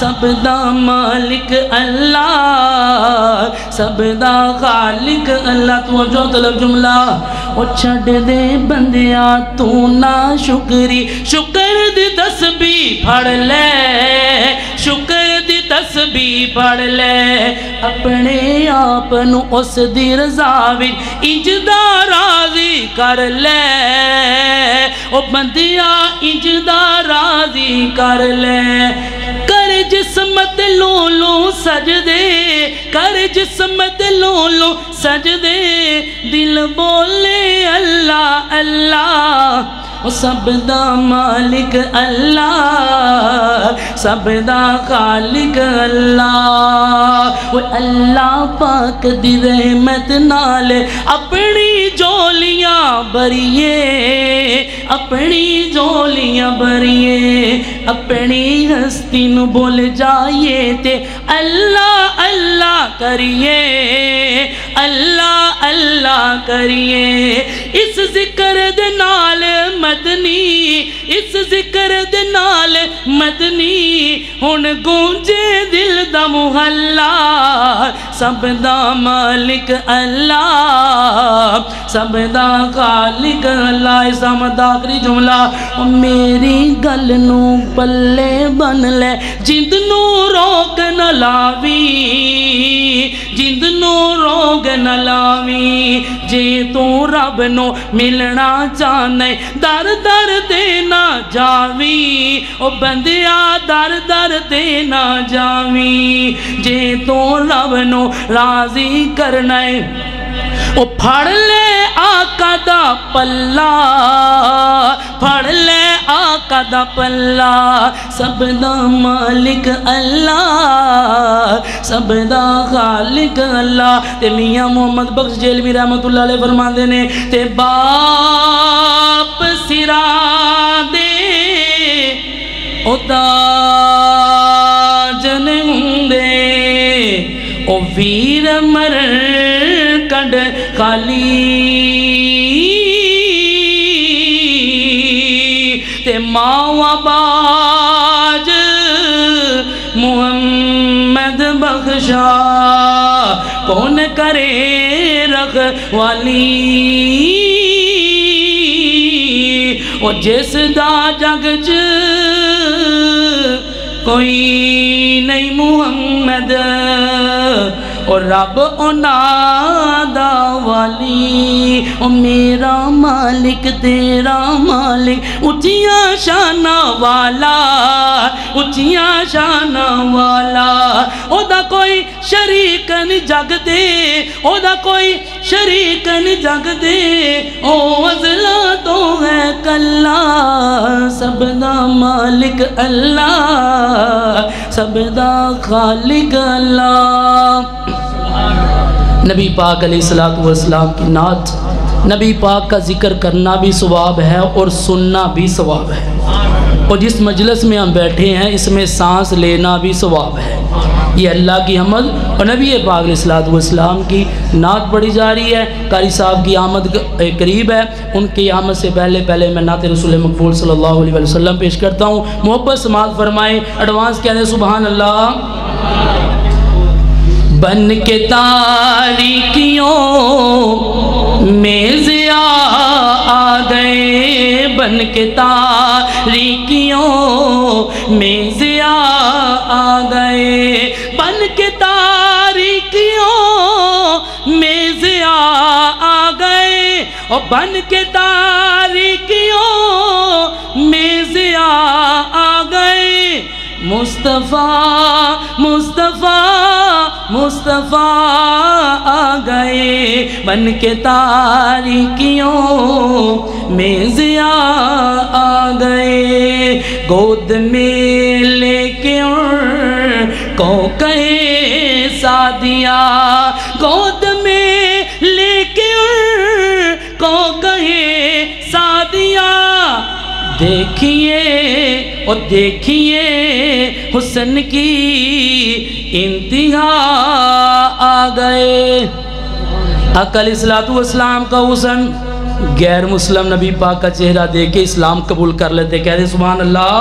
سب دا مالک اللہ، سب دا خالق اللہ۔ توجہ طلب جملہ، او چھڑ دے بندیا تو نا شکری، شکر دی تسبیح پڑھ لے، شکر دی تسبیح پڑھ لے، اپنے آپ نو اس دی رضا وچ انجدا راضی کر لے، او بندیا انجدا راضی کر لے۔ کر جسمت لو لو سجدے، کر جسمت لو لو سجدے، دل بولے اللہ اللہ، سب دا مالک اللہ، سب دا خالق اللہ۔ اللہ پاک دی رحمت نال اپنی جولیاں بھریے، اپنی جولیاں بھریے، اپنی ہستی نو بول جائیے تے اللہ اللہ کریے، اللہ اللہ کریے۔ اس ذکر دے نال مدنی، اس ذکر دے نال مدنی، ہن گونجے دل دا محلہ، سب دا مالک اللہ، سب دا خالق اللہ۔ اس دا آخری جملہ، میری گل نو پلے بن لے، جند نو روک نہ لاوی، جند نو روک نہ لاوی، جے تو رب نو ملنا چاہنے در در دینا جاوی، او بندیا در در دینا جاوی، جے تو رب نو راضی کرنے، او پھڑ لے آقا دا پلہ، پھڑ لے آقا دا پلہ، سب دا مالک اللہ، سب دا خالق اللہ۔ تے میاں محمد بخش جیلوی رحمت اللہ علیہ فرما دینے، تے باپ سرا دے او تاج نہیں دے، او ویر مر کڈ خالی، تے ماں باج محمد بخشا، کون کرے رکھوالی، او جس دا جگ چ کوئی نہیں محمد، اور رب اونا دا والی، او میرا مالک تیرا مالک، اچھیاں شانہ والا، اچھیاں شانہ والا، او دا کوئی شریک نہیں جگ دے، او دا کوئی شریک نہیں جگ دے، او ازلا تو ہے کلا، سب دا مالک اللہ، سب دا خالق اللہ۔ نبی پاک علیہ السلام کی نعت، نبی پاک کا ذکر کرنا بھی ثواب ہے اور سننا بھی ثواب ہے، اور جس مجلس میں ہم بیٹھے ہیں اس میں سانس لینا بھی ثواب ہے۔ یہ اللہ کی حمد اور نبی پاک علیہ السلام کی نعت پڑھی جا رہی ہے۔ قاری صاحب کی آمد قریب ہے، ان کی آمد سے پہلے میں نعت رسول مقبول صلی اللہ علیہ وسلم پیش کرتا ہوں۔ محبت سماعت فرمائیں، ایڈوانس کہہ دیں سبحان اللہ۔ بن کے تاریکیوں میں ضیاء آ گئے، بن کے تاریکیوں میں ضیاء آ گئے، بن کے تاریکیوں میں ضیاء آ گئے، اور بن کے تاریکیوں میں ضیاء آ گئے، مصطفیٰ مصطفیٰ مصطفیٰ آ گئے، بن کے تاریکیوں میں ضیاء آ گئے، گود میں لے کے ان کو کہے سعدیہ، گود میں لے کے ان کو کہے سعدیہ، دیکھیے اور دیکھیے حسن کی انتہا آ گئے۔ آقا علیہ السلام کا حسن غیر مسلم نبی پاک کا چہرہ دیکھ کے اسلام قبول کر لیتے، کہتے سبحان اللہ۔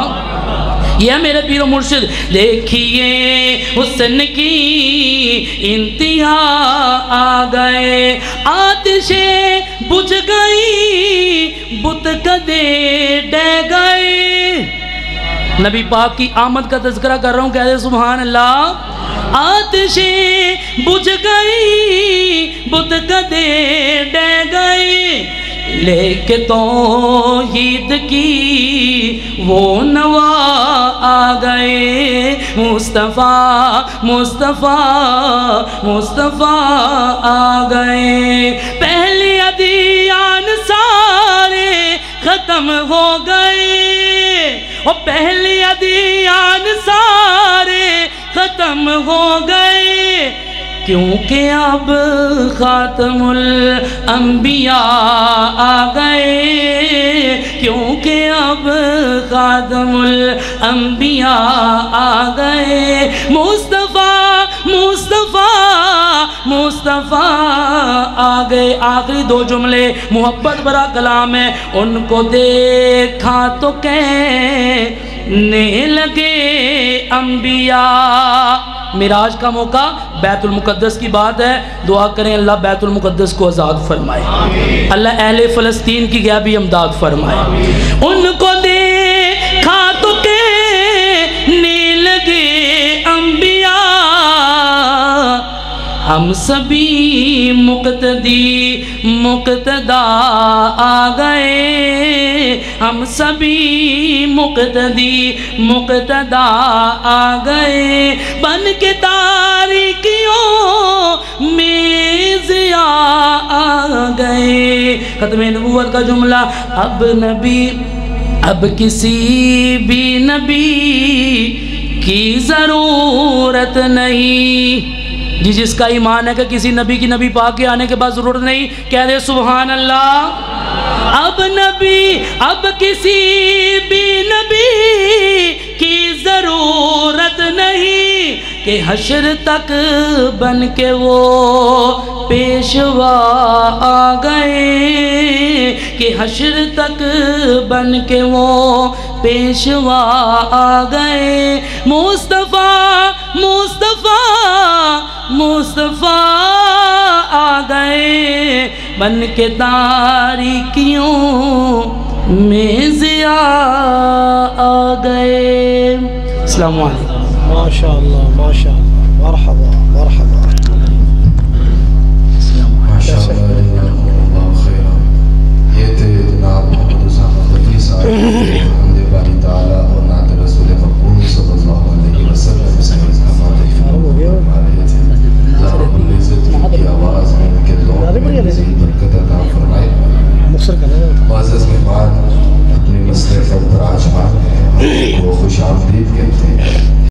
یہ میرے پیر و مرشد دیکھیے حسن کی انتہا آ گئے آتش بجھ گئی بت کدے ڈہ گئے نبی پاک کی آمد کا تذکرہ کر رہا ہوں کہہ دے سبحان اللہ آتشیں بجھ گئی بت کدے ڈہ گئے لے کے توحید کی وہ نوا آ گئے مصطفیٰ مصطفیٰ مصطفیٰ آ گئے پہلے ادیان سارے ختم ہو گئے اور پہلے ادیان سارے ختم ہو گئے کیونکہ اب خاتم الانبیاء آ گئے کیونکہ اب خاتم الانبیاء آ گئے مصطفیٰ مصطفیٰ مصطفیٰ آ گئے آخری دو جملے محبت بھرا کلام ہے ان کو دیکھا تو کہنے لگے انبیاء معراج کا موقع بیت المقدس کی بات ہے دعا کریں اللہ بیت المقدس کو آزاد فرمائے اللہ اہل فلسطین کی غیبی امداد فرمائے ان کو دیکھا تو کہنے لگے انبیاء ہم سبھی مقتدی مقتدا آ گئے ہم سبھی مقتدی مقتدا آ گئے بن کے تاریکیوں میں ضیاء آ گئے ختم نبوت کا جملہ اب نبی اب کسی بھی نبی کی ضرورت نہیں جی جس کا ایمان ہے کہ کسی نبی کی نبی پاک کے آنے کے بعد ضرورت نہیں کہہ دے سبحان اللہ اب نبی اب کسی بھی نبی کی ضرورت نہیں کہ حشر تک بن کے وہ پیشوا آ گئے کہ حشر تک بن کے وہ پیشوا آ گئے مصطفیٰ مصطفیٰ مصطفیٰ آ گئے بن کے تاریکیوں میں ضیاء آ گئے السلام علیکم ماشاءاللہ ماشاءاللہ مرحبا مرحبا ماشاءاللہ جزاکم خیرا یہ تھے جناب محمد اسامہ مدنی صاحب حمد باری تعالیٰ اور نعت رسول مقبول صلی اللہ علیہ وسلم سے کی آواز میں ان کے دعا میں مزید برکت عطا فرمائے معزز مہمان اپنے مسئلے پر براجمان ہیں کو خوش آمدید